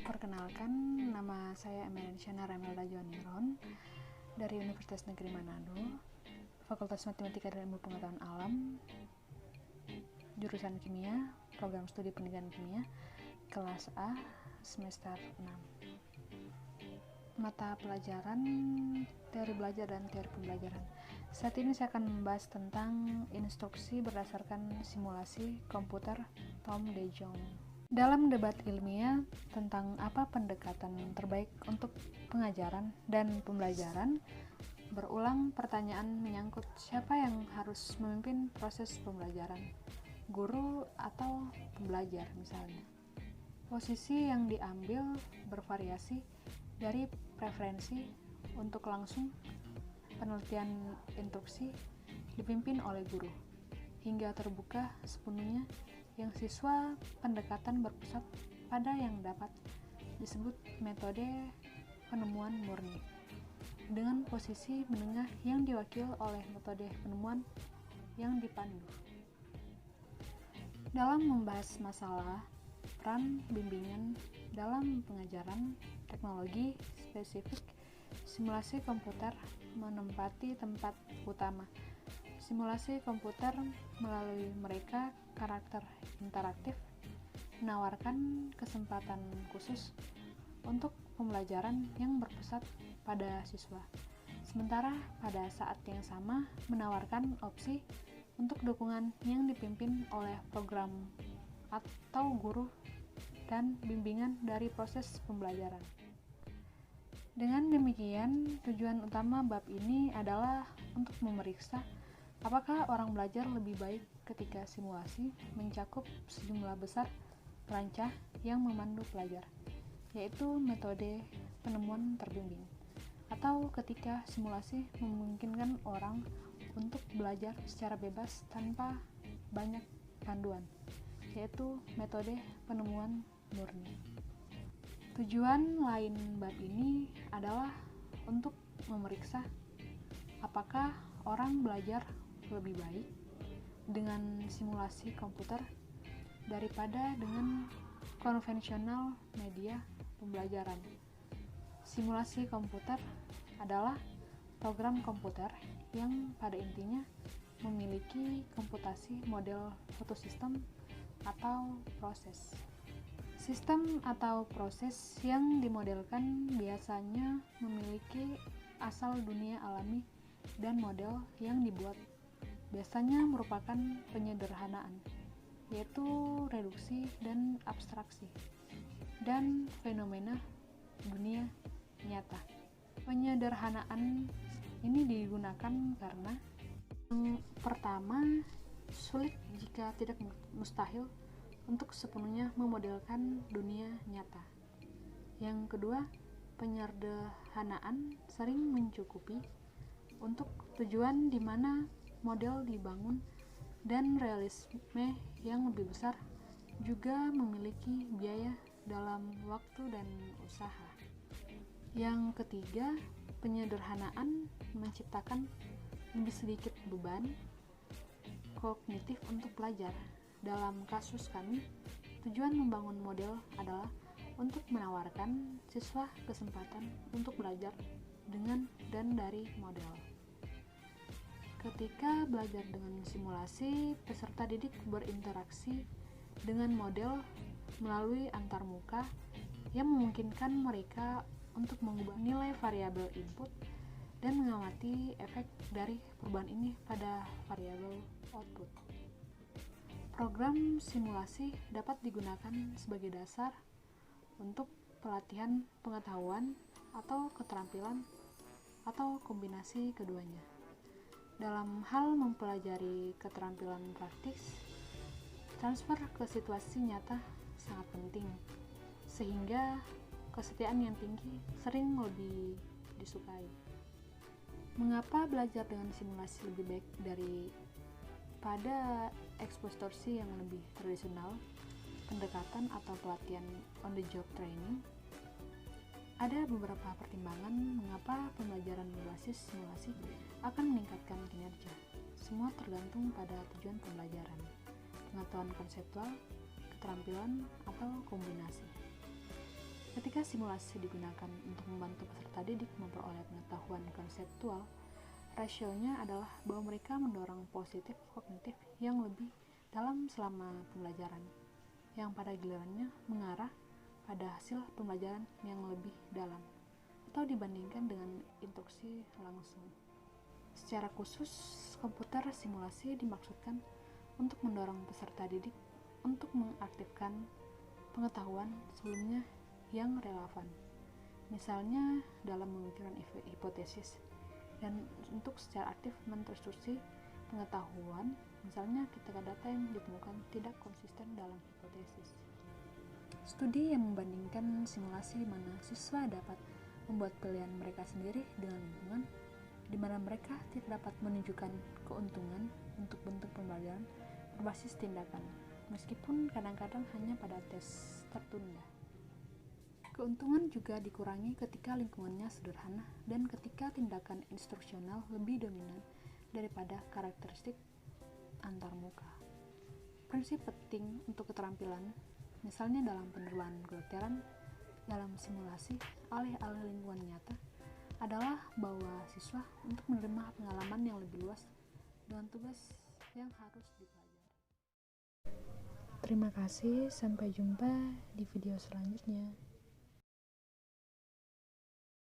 Perkenalkan, nama saya Emerensyana Ramelda Joniron dari Universitas Negeri Manado, Fakultas Matematika dan Ilmu Pengetahuan Alam, jurusan Kimia, program studi pendidikan kimia, kelas A, semester 6. Mata pelajaran, teori belajar dan teori pembelajaran. Saat ini saya akan membahas tentang instruksi berdasarkan simulasi komputer Tom De Jong. Dalam debat ilmiah tentang apa pendekatan terbaik untuk pengajaran dan pembelajaran, berulang pertanyaan menyangkut siapa yang harus memimpin proses pembelajaran, guru atau pembelajar misalnya. Posisi yang diambil bervariasi dari preferensi untuk langsung penelitian instruksi dipimpin oleh guru, hingga terbuka sepenuhnya yang siswa pendekatan berpusat pada yang dapat disebut metode penemuan murni, dengan posisi menengah yang diwakil oleh metode penemuan yang dipandu. Dalam membahas masalah peran bimbingan dalam pengajaran teknologi spesifik, simulasi komputer menempati tempat utama. Simulasi komputer melalui mereka karakter interaktif menawarkan kesempatan khusus untuk pembelajaran yang berpusat pada siswa, sementara pada saat yang sama menawarkan opsi untuk dukungan yang dipimpin oleh program atau guru dan bimbingan dari proses pembelajaran. Dengan demikian, tujuan utama bab ini adalah untuk memeriksa apakah orang belajar lebih baik ketika simulasi mencakup sejumlah besar perancah yang memandu pelajar, yaitu metode penemuan terbimbing, atau ketika simulasi memungkinkan orang untuk belajar secara bebas tanpa banyak panduan, yaitu metode penemuan murni. Tujuan lain bab ini adalah untuk memeriksa apakah orang belajar lebih baik dengan simulasi komputer daripada dengan konvensional media pembelajaran. Simulasi komputer adalah program komputer yang pada intinya memiliki komputasi model fotosistem atau proses. Sistem atau proses yang dimodelkan biasanya memiliki asal dunia alami dan model yang dibuat biasanya merupakan penyederhanaan, yaitu reduksi dan abstraksi, dan fenomena dunia nyata. Penyederhanaan ini digunakan karena yang pertama, sulit jika tidak mustahil untuk sepenuhnya memodelkan dunia nyata. Yang kedua, penyederhanaan sering mencukupi untuk tujuan di mana model dibangun, dan realisme yang lebih besar juga memiliki biaya dalam waktu dan usaha. Yang ketiga, penyederhanaan menciptakan lebih sedikit beban kognitif untuk pelajar. Dalam kasus kami, tujuan membangun model adalah untuk menawarkan siswa kesempatan untuk belajar dengan dan dari model. Ketika belajar dengan simulasi, peserta didik berinteraksi dengan model melalui antarmuka yang memungkinkan mereka untuk mengubah nilai variabel input dan mengamati efek dari perubahan ini pada variabel output. Program simulasi dapat digunakan sebagai dasar untuk pelatihan pengetahuan atau keterampilan atau kombinasi keduanya. Dalam hal mempelajari keterampilan praktis, transfer ke situasi nyata sangat penting, sehingga kesetiaan yang tinggi sering lebih disukai. Mengapa belajar dengan simulasi lebih baik daripada ekspositosi yang lebih tradisional, pendekatan atau pelatihan on the job training? Ada beberapa pertimbangan mengapa pembelajaran berbasis simulasi akan meningkatkan kinerja. Semua tergantung pada tujuan pembelajaran, pengetahuan konseptual, keterampilan, atau kombinasi. Ketika simulasi digunakan untuk membantu peserta didik memperoleh pengetahuan konseptual, rasionya adalah bahwa mereka mendorong positif kognitif yang lebih dalam selama pembelajaran, yang pada gilirannya mengarah pada hasil pembelajaran yang lebih dalam, atau dibandingkan dengan instruksi langsung. Secara khusus, komputer simulasi dimaksudkan untuk mendorong peserta didik untuk mengaktifkan pengetahuan sebelumnya yang relevan, misalnya dalam memikirkan hipotesis, dan untuk secara aktif menkonstruksi pengetahuan, misalnya ketika data yang ditemukan tidak konsisten dalam hipotesis. Studi yang membandingkan simulasi di mana siswa dapat membuat pilihan mereka sendiri dengan lingkungan, di mana mereka tidak dapat menunjukkan keuntungan untuk bentuk pembelajaran berbasis tindakan, meskipun kadang-kadang hanya pada tes tertunda. Keuntungan juga dikurangi ketika lingkungannya sederhana dan ketika tindakan instruksional lebih dominan daripada karakteristik antarmuka. Prinsip penting untuk keterampilan, misalnya dalam penerbangan kedokteran, dalam simulasi alih-alih lingkungan nyata, adalah bahwa siswa untuk menerima pengalaman yang lebih luas dengan tugas yang harus dipelajari. Terima kasih, sampai jumpa di video selanjutnya.